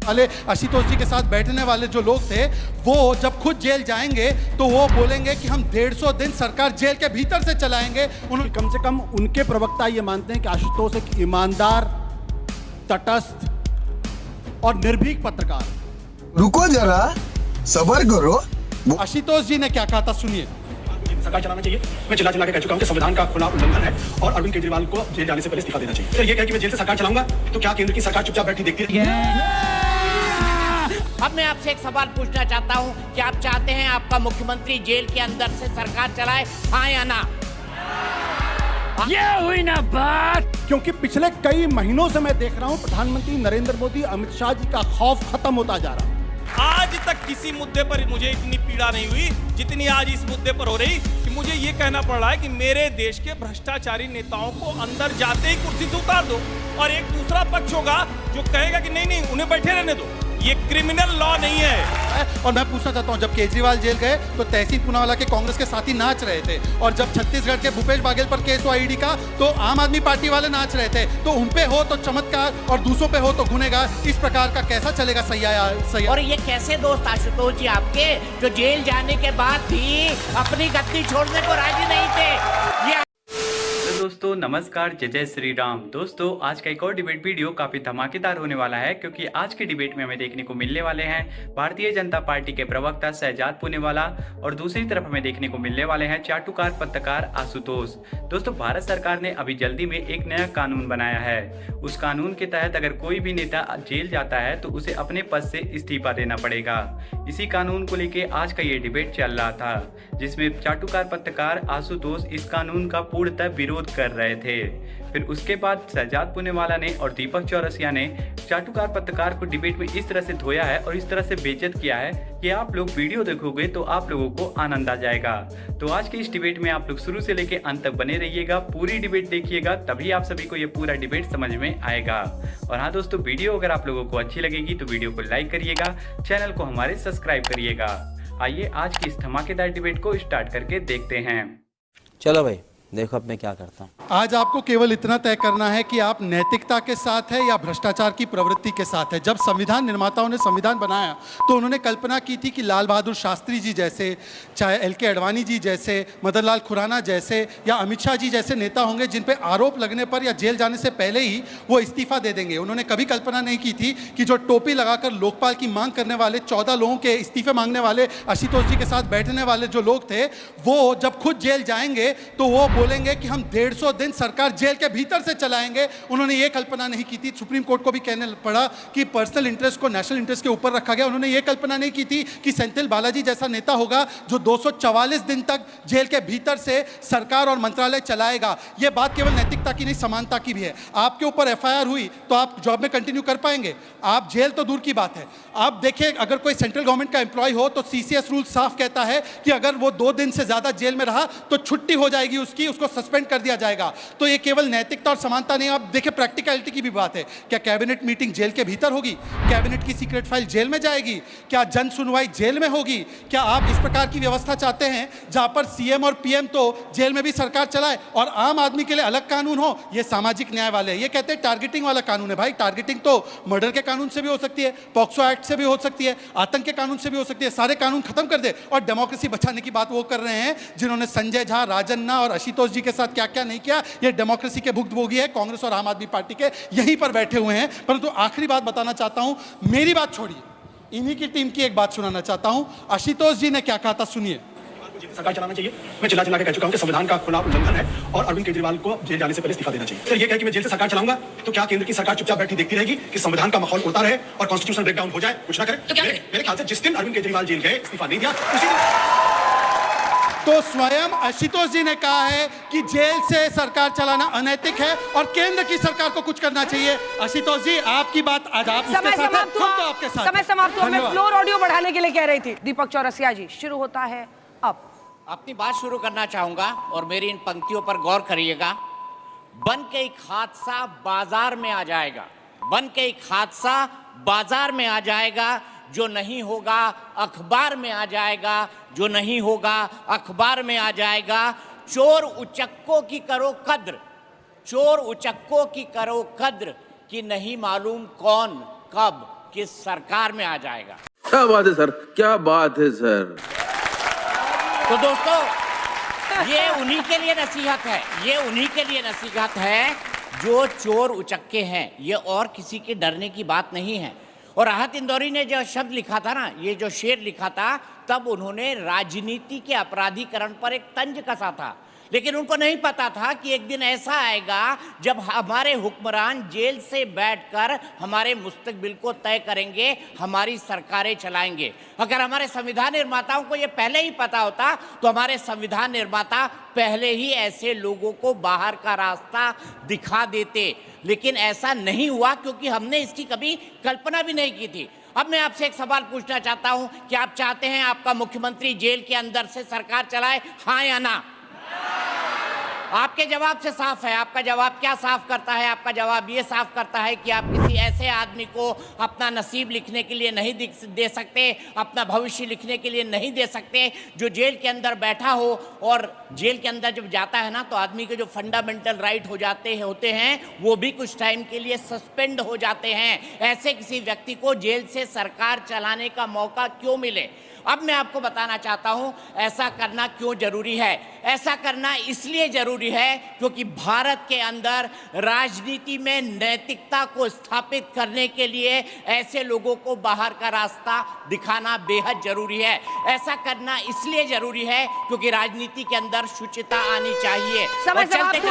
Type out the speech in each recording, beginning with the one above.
वाले आशुतोष जी के साथ बैठने वाले जो लोग थे, वो जब खुद जेल जाएंगे तो वो बोलेंगे कि हम 150 दिन सरकार जेल के भीतर से चलाएंगे। उन्होंने कम से कम उनके प्रवक्ता ये मानते हैं कि आशुतोष एक ईमानदार, तटस्थ और निर्भीक पत्रकार। रुको जरा, सब्र करो। आशुतोष जी ने क्या कहा था, सुनिए। सरकार चलाना चाहिए। मैं चिल्ला चिल्ला के कह चुका हूं कि संविधान का खुला उल्लंघन है और अरविंद केजरीवाल को जेल जाने से पहले इस्तीफा देना चाहिए। तो ये कह कि मैं जेल से सरकार चलाऊंगा, तो क्या केंद्र की सरकार चुपचाप बैठी देखती है? अब मैं आपसे एक सवाल पूछना चाहता हूं कि आप चाहते हैं आपका मुख्यमंत्री जेल के अंदर से सरकार चलाए, हाँ या ना? ये हुई ना बात। क्योंकि पिछले कई महीनों से मैं देख रहा हूं प्रधानमंत्री नरेंद्र मोदी, अमित शाह जी का खौफ खत्म होता जा रहा है। आज तक किसी मुद्दे पर मुझे इतनी पीड़ा नहीं हुई जितनी आज इस मुद्दे पर हो रही कि मुझे ये कहना पड़ रहा है कि मेरे देश के भ्रष्टाचारी नेताओं को अंदर जाते ही कुर्सी से उतार दो, और एक दूसरा पक्ष होगा जो कहेगा कि नहीं नहीं उन्हें बैठे रहने दो। ये क्रिमिनल लॉ नहीं है। और मैं पूछना चाहता हूं, जब केजरीवाल जेल गए तो तहसीन पूनावाला के कांग्रेस के साथी नाच रहे थे, और जब छत्तीसगढ़ के भूपेश बाघेल पर केस हुआ ईडी का तो आम आदमी पार्टी वाले नाच रहे थे। तो उन पे हो तो चमत्कार और दूसरों पे हो तो गुनहगार, इस प्रकार का कैसा चलेगा? सही। और ये कैसे दोस्त आशुतोष जी आपके, जो जेल जाने के बाद भी अपनी गद्दी छोड़ने को राजी नहीं थे? ये दोस्तों नमस्कार, जय जय श्री राम। दोस्तों आज का एक और डिबेट वीडियो काफी धमाकेदार होने वाला है, क्योंकि आज के डिबेट में हमें देखने को मिलने वाले हैं भारतीय जनता पार्टी के प्रवक्ता शहजाद पूनेवाला, और दूसरी तरफ हमें देखने को मिलने वाले हैं चाटुकार पत्रकार आशुतोष। दोस्तों भारत सरकार ने अभी जल्दी में एक नया कानून बनाया है। उस कानून के तहत अगर कोई भी नेता जेल जाता है तो उसे अपने पद से इस्तीफा देना पड़ेगा। इसी कानून को लेकर आज का ये डिबेट चल रहा था, जिसमें चाटुकार पत्रकार आशुतोष इस कानून का पूर्णतः विरोध कर रहे थे। फिर उसके बाद शहजाद पूनेवाला ने और दीपक चौरसिया ने चाटुकार पत्रकार को डिबेट में इस तरह से धोया है और इस तरह से बेइज्जत किया है कि आप लोग वीडियो देखोगे तो आप लोगों को आनंद आ जाएगा। तो आज के इस डिबेट में आप लोग शुरू से लेकर अंत तक बने रहिएगा, पूरी डिबेट देखिएगा, तभी आप सभी को ये पूरा डिबेट समझ में आएगा। और हाँ दोस्तों, वीडियो अगर आप लोगों को अच्छी लगेगी तो वीडियो को लाइक करिएगा, चैनल को हमारे सब्सक्राइब करिएगा। आइए आज की इस धमाकेदार डिबेट को स्टार्ट करके देखते हैं। चलो भाई देखो अब मैं क्या करता हूँ। आज आपको केवल इतना तय करना है कि आप नैतिकता के साथ है या भ्रष्टाचार की प्रवृत्ति के साथ है। जब संविधान निर्माताओं ने संविधान बनाया तो उन्होंने कल्पना की थी कि लाल बहादुर शास्त्री जी जैसे, चाहे एल.के. अडवाणी जी जैसे, मदन लाल खुराना जैसे या अमित शाह जी जैसे नेता होंगे जिन पे आरोप लगने पर या जेल जाने से पहले ही वो इस्तीफा दे देंगे। उन्होंने कभी कल्पना नहीं की थी कि जो टोपी लगाकर लोकपाल की मांग करने वाले 14 लोगों के इस्तीफे मांगने वाले आशुतोष जी के साथ बैठने वाले जो लोग थे, वो जब खुद जेल जाएंगे तो वो बोलेंगे कि हम 150 दिन सरकार जेल के भीतर से चलाएंगे। उन्होंने ये कल्पना नहीं की थी, सुप्रीम कोर्ट को भी कहने पड़ा कि पर्सनल इंटरेस्ट को नेशनल इंटरेस्ट के ऊपर रखा गया। उन्होंने ये कल्पना नहीं की थी कि सेंथिल बालाजी जैसा नेता होगा जो 244 दिन तक जेल के भीतर से सरकार और मंत्रालय चलाएगा। ये बात केवल नैतिकता की नहीं, समानता की भी है। आपके ऊपर एफआईआर हुई तो आप जॉब में कंटिन्यू कर पाएंगे? आप जेल तो दूर की बात है। आप देखिए, अगर कोई सेंट्रल गवर्नमेंट का एम्प्लॉय हो तो सीसीएस रूल साफ कहता है कि अगर वो 2 दिन से ज्यादा जेल में रहा तो छुट्टी हो जाएगी उसकी, उसको सस्पेंड कर दिया जाएगा। तो ये केवल नैतिकता और समानता नहीं, आप देखिए प्रैक्टिकलिटी की भी बात है। क्या कैबिनेट मीटिंग जेल के भीतर होगी? कैबिनेट की सीक्रेट फाइल जेल में जाएगी? क्या जन सुनवाई जेल में होगी? क्या आप इस प्रकार की व्यवस्था चाहते हैं जहां पर सीएम और पीएम तो जेल में भी सरकार चलाए और आम आदमी के लिए अलग कानून हो? ये सामाजिक न्याय वाले, ये कहते हैं टारगेटिंग वाला कानून है। भाई टारगेटिंग तो मर्डर के कानून से भी हो सकती है, पॉक्सो एक्ट से भी हो सकती है, आतंक के कानून से भी हो सकती है। सारे कानून खत्म कर दे और डेमोक्रेसी बचाने की बात वो कर रहे हैं जिन्होंने संजय झा, राजन्ना और आशुतोष जी के साथ क्या क्या नहीं किया। ये डेमोक्रेसी के भुक्तभोगी है, कांग्रेस और आम आदमी पार्टी के यहीं पर बैठे हुए हैं। परंतु आखिरी बात बताना चाहता हूं, मेरी बात छोड़िए, इन्हीं की टीम की एक बात सुनाना चाहता हूं। आशुतोष जी ने क्या कहा था, सुनिए। सरकार चलाना चाहिए। मैं चिल्ला चिल्ला के कह चुका हूं कि संविधान का खुला उल्लंघन है और अरविंद केजरीवाल को जेल जाने से पहले इस्तीफा देना चाहिए। तो ये कह कि मैं जेल से सरकार चलाऊंगा, तो क्या केंद्र की सरकार चुपचाप बैठी देखती रहेगी कि संविधान का माहौल उड़ता रहे और कॉन्स्टिट्यूशन ब्रेकडाउन हो जाए, कुछ ना करे? तो मेरे ख्याल से जिस दिन अरविंद केजरीवाल जेल गए, इस्तीफा नहीं दिया, उसी दिन तो स्वयं आशुतोष जी ने कहा है कि जेल से सरकार चलाना अनैतिक है और केंद्र की सरकार को कुछ करना चाहिए। आशुतोष जी, आपकी बात आज आप उसके साथ हैं, हम तो आपके साथ। समय समाप्त हुआ। मैं फ्लोर ऑडियो बढ़ाने के लिए कह रही थी। दीपक चौरसिया जी, शुरू होता है अब। अपनी बात शुरू करना चाहूंगा और मेरी इन पंक्तियों पर गौर करिएगा। बन के एक हादसा बाजार में आ जाएगा, बन के एक हादसा बाजार में आ जाएगा, जो नहीं होगा अखबार में आ जाएगा, जो नहीं होगा अखबार में आ जाएगा। चोर उचक्कों की करो कद्र, चोर उचक्कों की करो कद्र, कि नहीं मालूम कौन कब की सरकार में आ जाएगा। क्या बात है सर, क्या बात है सर। तो दोस्तों, ये उन्हीं के लिए नसीहत है, ये उन्हीं के लिए नसीहत है जो चोर उचक्के हैं। ये और किसी के डरने की बात नहीं है। और राहत इंदौरी ने जो शब्द लिखा था ना, ये जो शेर लिखा था, तब उन्होंने राजनीति के अपराधीकरण पर एक तंज कसा था। लेकिन उनको नहीं पता था कि एक दिन ऐसा आएगा जब हमारे हुक्मरान जेल से बैठकर हमारे मुस्तकबिल को तय करेंगे, हमारी सरकारें चलाएंगे। अगर हमारे संविधान निर्माताओं को ये पहले ही पता होता तो हमारे संविधान निर्माता पहले ही ऐसे लोगों को बाहर का रास्ता दिखा देते। लेकिन ऐसा नहीं हुआ क्योंकि हमने इसकी कभी कल्पना भी नहीं की थी। अब मैं आपसे एक सवाल पूछना चाहता हूं कि आप चाहते हैं आपका मुख्यमंत्री जेल के अंदर से सरकार चलाए, हाँ या ना? आपके जवाब से साफ है। आपका जवाब क्या साफ करता है? आपका जवाब ये साफ करता है कि आप किसी ऐसे आदमी को अपना नसीब लिखने के लिए नहीं दे सकते, अपना भविष्य लिखने के लिए नहीं दे सकते, जो जेल के अंदर बैठा हो। और जेल के अंदर जब जाता है ना, तो आदमी के जो फंडामेंटल राइट होते हैं वो भी कुछ टाइम के लिए सस्पेंड हो जाते हैं। ऐसे किसी व्यक्ति को जेल से सरकार चलाने का मौका क्यों मिले? अब मैं आपको बताना चाहता हूं ऐसा करना क्यों जरूरी है। ऐसा करना इसलिए जरूरी है क्योंकि भारत के अंदर राजनीति में नैतिकता को स्थापित करने के लिए ऐसे लोगों को बाहर का रास्ता दिखाना बेहद जरूरी है। ऐसा करना इसलिए जरूरी है क्योंकि राजनीति के अंदर शुचिता आनी चाहिए। समय समाप्त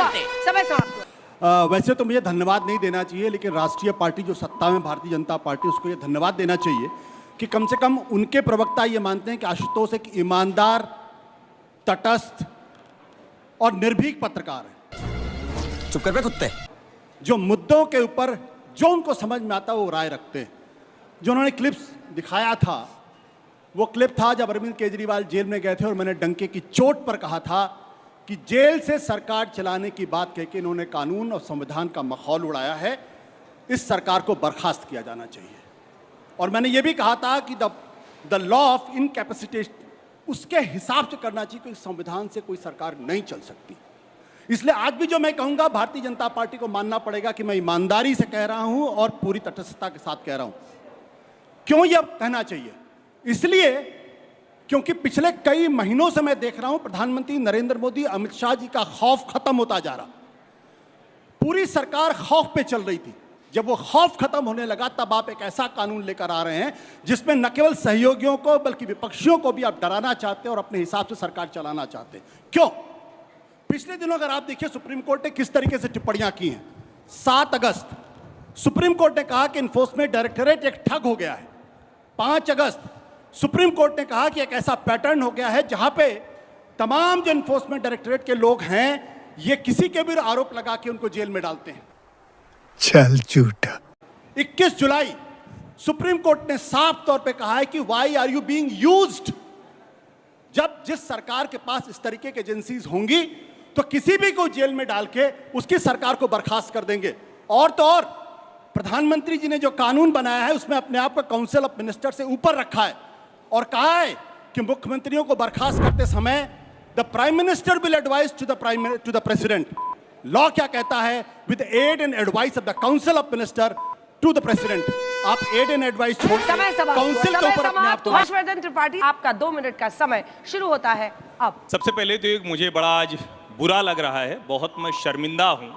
हुआ। वैसे तो मुझे धन्यवाद नहीं देना चाहिए, लेकिन राष्ट्रीय पार्टी जो सत्ता में भारतीय जनता पार्टी, उसको ये धन्यवाद देना चाहिए कि कम से कम उनके प्रवक्ता ये मानते हैं कि आशुतोष एक ईमानदार, तटस्थ और निर्भीक पत्रकार है। चुप कर बे कुत्ते। जो मुद्दों के ऊपर जो उनको समझ में आता है वो राय रखते हैं। जो उन्होंने क्लिप्स दिखाया था, वो क्लिप था जब अरविंद केजरीवाल जेल में गए थे और मैंने डंके की चोट पर कहा था कि जेल से सरकार चलाने की बात कह के इन्होंने कानून और संविधान का मखौल उड़ाया है। इस सरकार को बर्खास्त किया जाना चाहिए। और मैंने ये भी कहा था कि द लॉ ऑफ इनकैपेसिटेशन, उसके हिसाब से करना चाहिए, क्योंकि संविधान से कोई सरकार नहीं चल सकती। इसलिए आज भी जो मैं कहूंगा, भारतीय जनता पार्टी को मानना पड़ेगा कि मैं ईमानदारी से कह रहा हूं और पूरी तटस्थता के साथ कह रहा हूं। क्यों यह कहना चाहिए? इसलिए क्योंकि पिछले कई महीनों से मैं देख रहा हूं प्रधानमंत्री नरेंद्र मोदी, अमित शाह जी का खौफ खत्म होता जा रहा। पूरी सरकार खौफ पे चल रही थी। जब वो खौफ खत्म होने लगा, तब आप एक ऐसा कानून लेकर आ रहे हैं जिसमें न केवल सहयोगियों को बल्कि विपक्षियों को भी आप डराना चाहते हैं और अपने हिसाब से सरकार चलाना चाहते हैं। क्यों? पिछले दिनों अगर आप देखिए सुप्रीम कोर्ट ने किस तरीके से टिप्पणियां की हैं। 7 अगस्त सुप्रीम कोर्ट ने कहा कि एनफोर्समेंट डायरेक्टरेट एक ठग हो गया है। 5 अगस्त सुप्रीम कोर्ट ने कहा कि एक ऐसा पैटर्न हो गया है जहां पे तमाम जो एनफोर्समेंट डायरेक्टरेट के लोग हैं, ये किसी के भी आरोप लगा के उनको जेल में डालते हैं। चल झूठा। 21 जुलाई सुप्रीम कोर्ट ने साफ तौर पे कहा है कि why are you being used. जब जिस सरकार के पास इस तरीके की एजेंसीज होंगी तो किसी भी को जेल में डाल के उसकी सरकार को बर्खास्त कर देंगे। और तो और प्रधानमंत्री जी ने जो कानून बनाया है उसमें अपने आप को काउंसिल ऑफ मिनिस्टर से ऊपर रखा है और कहा है कि मुख्यमंत्रियों को बर्खास्त करते समय the prime minister will advise to the president. Law क्या कहता है? With aid and advice of the council of minister to the president. आप एड एंड एडवाइस छोड़ काउंसिल के ऊपर अपने आप को। हर्षवर्धन त्रिपाठी, आपका 2 मिनट का समय शुरू होता है अब। सबसे पहले तो एक मुझे बड़ा आज बुरा लग रहा है, बहुत मैं शर्मिंदा हूं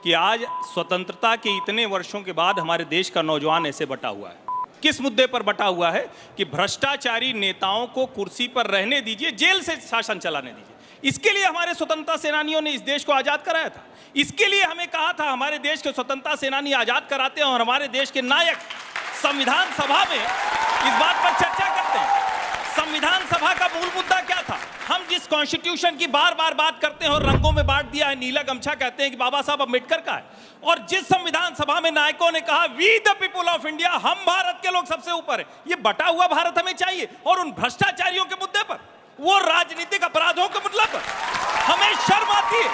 कि आज स्वतंत्रता के इतने वर्षों के बाद हमारे देश का नौजवान ऐसे बटा हुआ है। किस मुद्दे पर बटा हुआ है? कि भ्रष्टाचारी नेताओं को कुर्सी पर रहने दीजिए, जेल से शासन चलाने दीजिए। इसके लिए हमारे स्वतंत्रता सेनानियों ने इस देश को आजाद कराया था। इसके लिए हमें कहा था हमारे देश के स्वतंत्रता सेनानी आजाद कराते हैं और हमारे देश के नायक संविधान सभा में इस बात पर चर्चा करते हैं। संविधान सभा का मूल मुद्दा क्या था? हम जिस कॉन्स्टिट्यूशन की बार बार बात करते हैं और रंगों में बांट दिया है, नीला गमछा कहते हैं कि बाबा साहब अम्बेडकर का है, और जिस संविधान सभा में नायकों ने कहा we the people of India, हम भारत के लोग सबसे ऊपर है, ये बटा हुआ भारत हमें चाहिए। और उन भ्रष्टाचारियों के मुद्दे पर, वो राजनीतिक अपराधों के मतलब पर हमें शर्म आती है।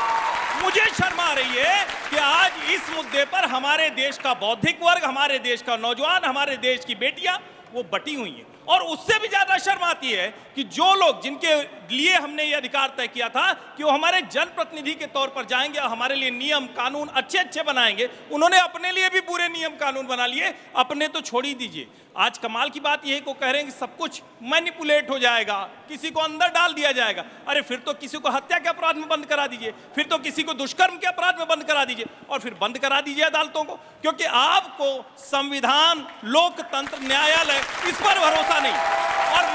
मुझे शर्म आ रही है कि आज इस मुद्दे पर हमारे देश का बौद्धिक वर्ग, हमारे देश का नौजवान, हमारे देश की बेटियां वो बटी हुई हैं। और उससे भी ज्यादा शर्म आती है कि जो लोग जिनके लिए हमने ये अधिकार तय किया था कि वो हमारे जनप्रतिनिधि के तौर पर जाएंगे और हमारे लिए नियम कानून अच्छे अच्छे बनाएंगे, उन्होंने अपने लिए भी पूरे नियम कानून बना लिए। अपने तो छोड़ ही दीजिए, आज कमाल की बात यह है कि वो कह रहे हैं कि सब कुछ मैनिपुलेट हो जाएगा, किसी को अंदर डाल दिया जाएगा। अरे फिर तो किसी को हत्या के अपराध में बंद करा दीजिए, फिर तो किसी को दुष्कर्म के अपराध में बंद करा दीजिए, और फिर बंद करा दीजिए अदालतों को, क्योंकि आपको संविधान, लोकतंत्र, न्यायालय, इस पर भरोसा नहीं। और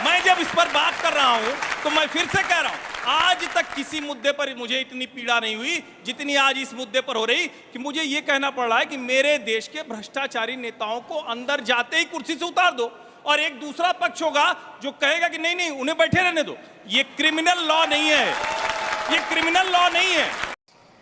मैं जब इस पर बात कर रहा हूं तो मैं फिर से कह रहा हूं, आज तक किसी मुद्दे पर मुझे इतनी पीड़ा नहीं हुई जितनी आज इस मुद्दे पर हो रही कि मुझे यह कहना पड़ रहा है कि मेरे देश के भ्रष्टाचारी नेताओं को अंदर जाते ही कुर्सी से उतार दो, और एक दूसरा पक्ष होगा जो कहेगा कि नहीं नहीं उन्हें बैठे रहने दो। ये क्रिमिनल लॉ नहीं है, ये क्रिमिनल लॉ नहीं है।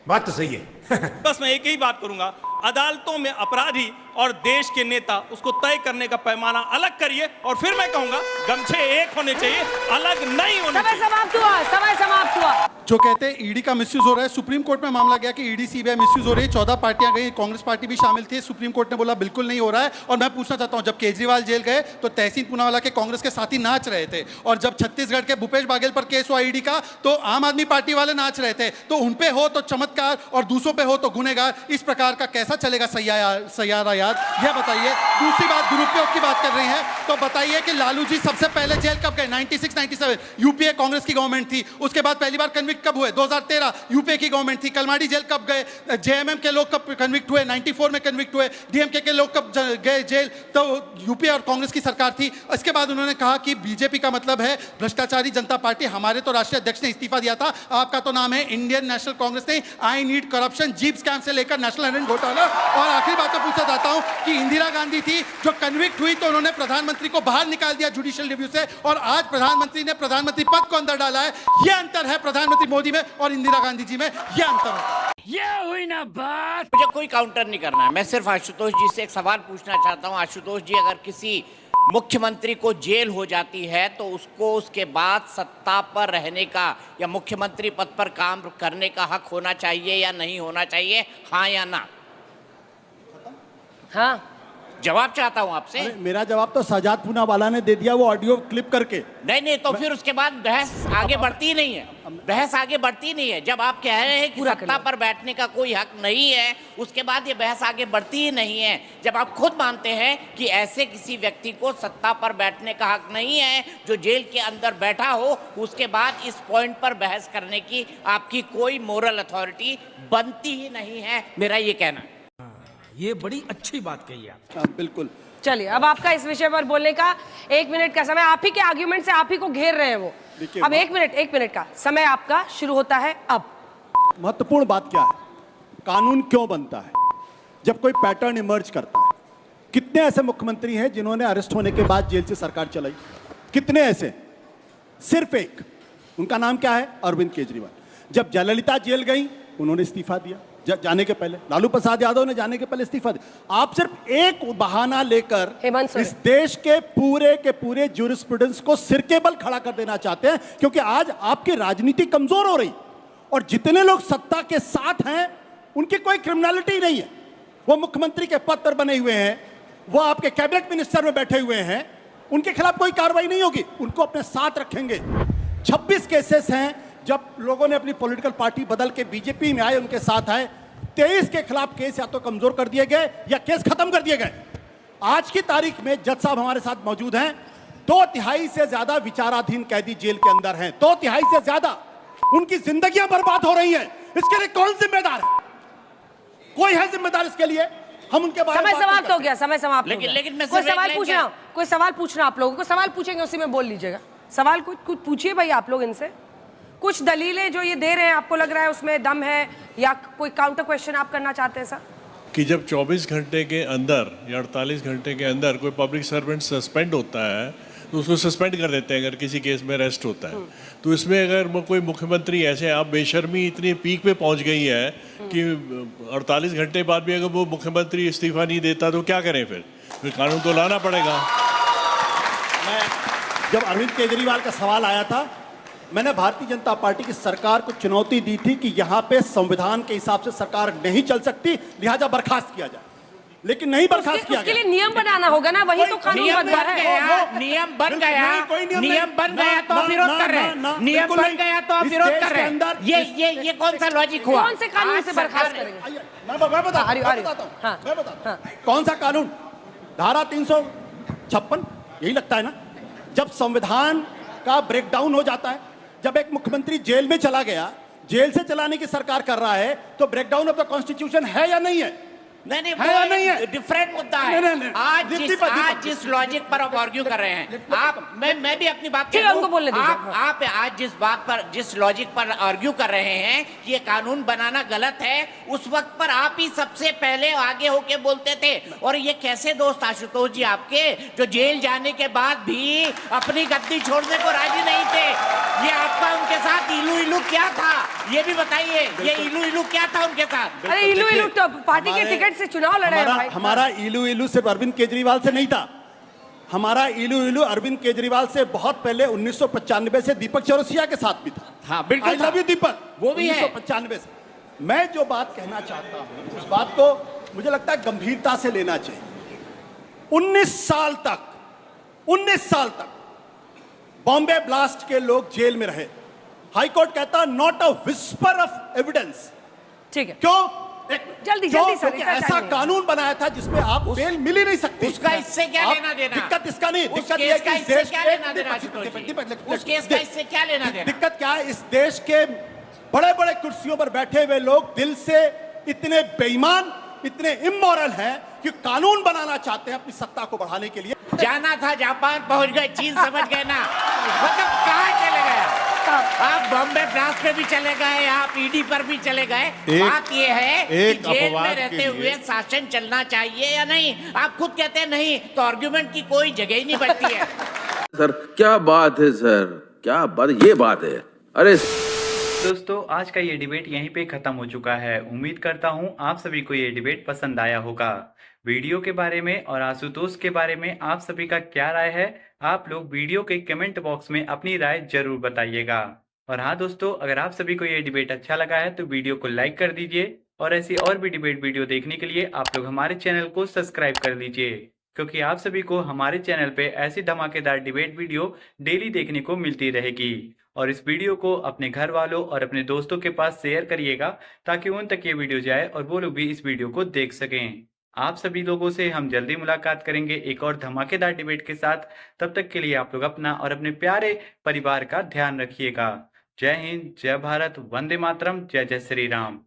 बात तो सही है। बस मैं एक ही बात करूंगा, अदालतों में अपराधी और देश के नेता, उसको तय करने का पैमाना अलग करिए, और फिर मैं कहूंगा गमछे एक होने चाहिए, अलग नहीं होने चाहिए। समय समाप्त हुआ। जो कहते हैं ईडी का मिसयूज हो रहा है, सुप्रीम कोर्ट में मामला गया कि ईडी सीबीआई मिसयूज हो रही है, 14 पार्टियां गई, कांग्रेस पार्टी भी शामिल थी। सुप्रीम कोर्ट ने बोला बिल्कुल नहीं हो रहा है। और मैं पूछना चाहता हूं, जब केजरीवाल जेल गए तो तहसीन पूनावाला के कांग्रेस के साथी नाच रहे थे, और जब छत्तीसगढ़ के भूपेश बाघेल पर केस हुआ ईडी का तो आम आदमी पार्टी वाले नाच रहे थे। तो उन पे हो तो चमत्कार और दूसरों पे हो तो गुनहगार, इस प्रकार का कैसा चलेगा सैयारा याद, यह बताइए। दूसरी बात, दुरुपयोग की बात कर रही हैं तो बताइए कि लालू जी सबसे पहले जेल कब गए? 96-97 यूपीए कांग्रेस की गवर्नमेंट थी। उसके बाद पहली बार कन्विक्ट कब हुए? 2013 यूपीए की गवर्नमेंट थी। कलमाडी जेल कब गए? जेएमएम के लोग कब कन्विक्ट हुए? 94 में कन्विक्ट हुए। डीएमके के लोग कब गए जेल? तो यूपीए और कांग्रेस की सरकार थी। इसके बाद उन्होंने कहा कि बीजेपी का मतलब है भ्रष्टाचारी जनता पार्टी। हमारे तो राष्ट्रीय अध्यक्ष ने इस्तीफा दिया था, आपका तो नाम है इंडियन नेशनल कांग्रेस नहीं। I need corruption, jeep scam से लेकर नेशनल हेराल्ड घोटाला। और आखिरी बात तो पूछना चाहता हूं कि इंदिरा गांधी थी जो कन्विक्ट हुई तो उन्होंने प्रधानमंत्री को बाहर निकाल दिया जुडिशियल रिव्यू से, और आज प्रधानमंत्री ने प्रधानमंत्री पद को अंदर डाला है। यह अंतर है प्रधानमंत्री मोदी में और इंदिरा गांधी जी में, यह अंतर है। ये हुई ना बात। मुझे कोई काउंटर नहीं करना है, मैं सिर्फ आशुतोष जी से एक सवाल पूछना चाहता हूं। आशुतोष जी, अगर किसी मुख्यमंत्री को जेल हो जाती है तो उसको उसके बाद सत्ता पर रहने का या मुख्यमंत्री पद पर काम करने का हक होना चाहिए या नहीं होना चाहिए, हाँ या ना? हाँ, जवाब चाहता हूं आपसे। मेरा जवाब तो सजाद पूनावाला ने दे दिया, वो ऑडियो क्लिप करके। नहीं, तो फिर उसके बाद बहस आगे बढ़ती नहीं है, बहस आगे बढ़ती नहीं है। जब आप कह रहे हैं कि सत्ता पर बैठने का कोई हक नहीं है, उसके बाद ये बहस आगे बढ़ती ही नहीं है। जब आप खुद मानते हैं कि ऐसे किसी व्यक्ति को सत्ता पर बैठने का हक नहीं है जो जेल के अंदर बैठा हो, उसके बाद इस पॉइंट पर बहस करने की आपकी कोई मोरल अथॉरिटी बनती ही नहीं है, मेरा ये कहना है। ये बड़ी अच्छी बात कही आप। बिल्कुल। चलिए, अब आपका इस विषय पर बोलने का 1 मिनट का समय, आप ही के आर्ग्यूमेंट से आप ही को घेर रहे हैं वो। अब 1 मिनट का समय आपका शुरू होता है अब। महत्वपूर्ण बात क्या है? कानून क्यों बनता है? जब कोई पैटर्न इमर्ज करता है। कितने ऐसे मुख्यमंत्री हैं जिन्होंने अरेस्ट होने के बाद जेल से सरकार चलाई? कितने ऐसे? सिर्फ एक, उनका नाम क्या है? अरविंद केजरीवाल। जब जयललिता जेल गई उन्होंने इस्तीफा दिया जाने के पहले, लालू प्रसाद यादव ने जाने के पहले इस्तीफा दिया। आप सिर्फ एक बहाना लेकर इस देश के पूरे ज्यूरिस्प्रूडेंस को सिर के बल खड़ा कर देना चाहते हैं, क्योंकि आज आपकी राजनीति कमजोर हो रही, और जितने लोग सत्ता के साथ हैं उनकी कोई क्रिमिनलिटी नहीं है। वो मुख्यमंत्री के पद पर बने हुए हैं, वो आपके कैबिनेट मिनिस्टर में बैठे हुए हैं, उनके खिलाफ कोई कार्रवाई नहीं होगी, उनको अपने साथ रखेंगे। 26 केसेस हैं, जब लोगों ने अपनी पॉलिटिकल पार्टी बदल के बीजेपी में आए उनके साथ आए। 23 के खिलाफ केस या तो कमजोर कर दिए गए या केस खत्म कर दिए गए। आज की तारीख में जज साहब हमारे साथ मौजूद हैं, 2/3 से ज्यादा विचाराधीन कैदी जेल के अंदर हैं। 2/3 से ज्यादा, उनकी जिंदगियां बर्बाद हो रही हैं। इसके लिए कौन जिम्मेदार है? कोई है जिम्मेदार इसके लिए? हम उनके बारे में समय समाप्त हो गया, समय समाप्त हो गया। लेकिन मैं कोई सवाल पूछना, आप लोगों को सवाल पूछेंगे, उसी में बोल लीजिएगा। सवाल कुछ पूछिए भाई आप लोग इनसे। कुछ दलीलें जो ये दे रहे हैं, आपको लग रहा है उसमें दम है, या कोई काउंटर क्वेश्चन आप करना चाहते हैं सर? कि जब 24 घंटे के अंदर या 48 घंटे के अंदर कोई पब्लिक सर्वेंट सस्पेंड होता है तो उसको सस्पेंड कर देते हैं अगर किसी केस में अरेस्ट होता है। तो इसमें अगर कोई मुख्यमंत्री ऐसे, आप बेशर्मी इतनी पीक पे पहुंच गई है कि 48 घंटे बाद भी अगर वो मुख्यमंत्री इस्तीफा नहीं देता तो क्या करें? फिर कानून तो लाना पड़ेगा। जब अरविंद केजरीवाल का सवाल आया था, मैंने भारतीय जनता पार्टी की सरकार को चुनौती दी थी कि यहाँ पे संविधान के हिसाब से सरकार नहीं चल सकती, लिहाजा बर्खास्त किया जाए, लेकिन नहीं बर्खास्त किया गया। उसके लिए नियम बनाना बनाना होगा ना, वही तो कानून नियम बन रहा बन है। गया, नियम बन गया, नियम बन गया तो आप विरोध कर रहे हैं, नियम बन गया तो आप विरोध कर रहे हैं। ये कौन सा लॉजिक हुआ? कौन से कानून से बर्खास्त करेंगे? मैं बताता हूँ कौन सा कानून। धारा 356 यही लगता है ना। जब संविधान का ब्रेकडाउन हो जाता है, जब एक मुख्यमंत्री जेल में चला गया, जेल से चलाने की सरकार कर रहा है, तो ब्रेकडाउन ऑफ द कॉन्स्टिट्यूशन है या नहीं है? नहीं है या नहीं है? डिफरेंट मुद्दा है। नहीं। आज जिस लॉजिक पर आप आर्ग्यू कर रहे हैं, आप मैं भी अपनी बात ठीक है, उनको बोलने दीजिए। आप आज जिस लॉजिक पर आर्ग्यू कर रहे हैं कि ये कानून बनाना गलत है, उस वक्त पर आप ही सबसे पहले आगे होके बोलते थे। और ये कैसे दोस्त आशुतोष जी आपके, जो जेल जाने के बाद भी अपनी गद्दी छोड़ने को राजी नहीं थे? ये आपका उनके साथ इलू क्या था, ये भी बताइए। ये इलू क्या था उनके साथ? अरे इलू तो पार्टी के टिकट से चुनाव लड़े हैं भाई। हमारा इलू सिर्फ अरविंद केजरीवाल से नहीं था। हमारा इलू अरविंद केजरीवाल से बहुत पहले 1995 से दीपक चौरसिया के साथ भी था। हाँ बिल्कुल, आई लव यू दीपक, वो भी है 1995 से। मैं जो बात कहना चाहता हूं, उस बात को मुझे लगता है गंभीरता से लेना चाहिए। 19 साल तक बॉम्बे ब्लास्ट के लोग जेल में रहे। हाईकोर्ट कहता not a whisper of evidence. ठीक है, क्यों? जल्दी सर, ऐसा कानून बनाया था जिसमें आप बेल मिल ही नहीं सकती। उसका इससे क्या लेना देना? दिक्कत इसका नहीं, दिक्कत ये है कि इस देश क्या लेना देना उस केस का इससे क्या लेना देना? दिक्कत क्या है, इस देश के बड़े बड़े कुर्सियों पर बैठे हुए लोग दिल से इतने बेईमान, इतने इमोरल हैं कि कानून बनाना चाहते हैं अपनी सत्ता को बढ़ाने के लिए। जाना था जापान, पहुंच गए चीन, समझ गए ना? मतलब कहाँ चले गए आप? बॉम्बे ब्लास्ट पे भी चले गए, आप ईडी पर भी चले गए। बात ये है कि जेल में रहते हुए शासन चलना चाहिए या नहीं? आप खुद कहते हैं नहीं, तो आर्गुमेंट की कोई जगह ही नहीं बचती है। सर क्या बात है सर, क्या बात, ये बात है। अरे दोस्तों आज का ये डिबेट यहीं पे खत्म हो चुका है। उम्मीद करता हूँ आप सभी को ये डिबेट पसंद आया होगा। वीडियो के बारे में और आशुतोष के बारे में आप सभी का क्या राय है, आप लोग वीडियो के कमेंट बॉक्स में अपनी राय जरूर बताइएगा। और हाँ दोस्तों, अगर आप सभी को ये डिबेट अच्छा लगा है तो वीडियो को लाइक कर दीजिए और ऐसी और भी डिबेट वीडियो देखने के लिए आप लोग हमारे चैनल को सब्सक्राइब कर लीजिए, क्योंकि आप सभी को हमारे चैनल पे ऐसी धमाकेदार डिबेट वीडियो डेली देखने को मिलती रहेगी। और इस वीडियो को अपने घर वालों और अपने दोस्तों के पास शेयर करिएगा ताकि उन तक ये वीडियो जाए और वो लोग भी इस वीडियो को देख सकें। आप सभी लोगों से हम जल्दी मुलाकात करेंगे एक और धमाकेदार डिबेट के साथ। तब तक के लिए आप लोग अपना और अपने प्यारे परिवार का ध्यान रखिएगा। जय हिंद, जय भारत, वंदे मातरम, जय जय श्री राम।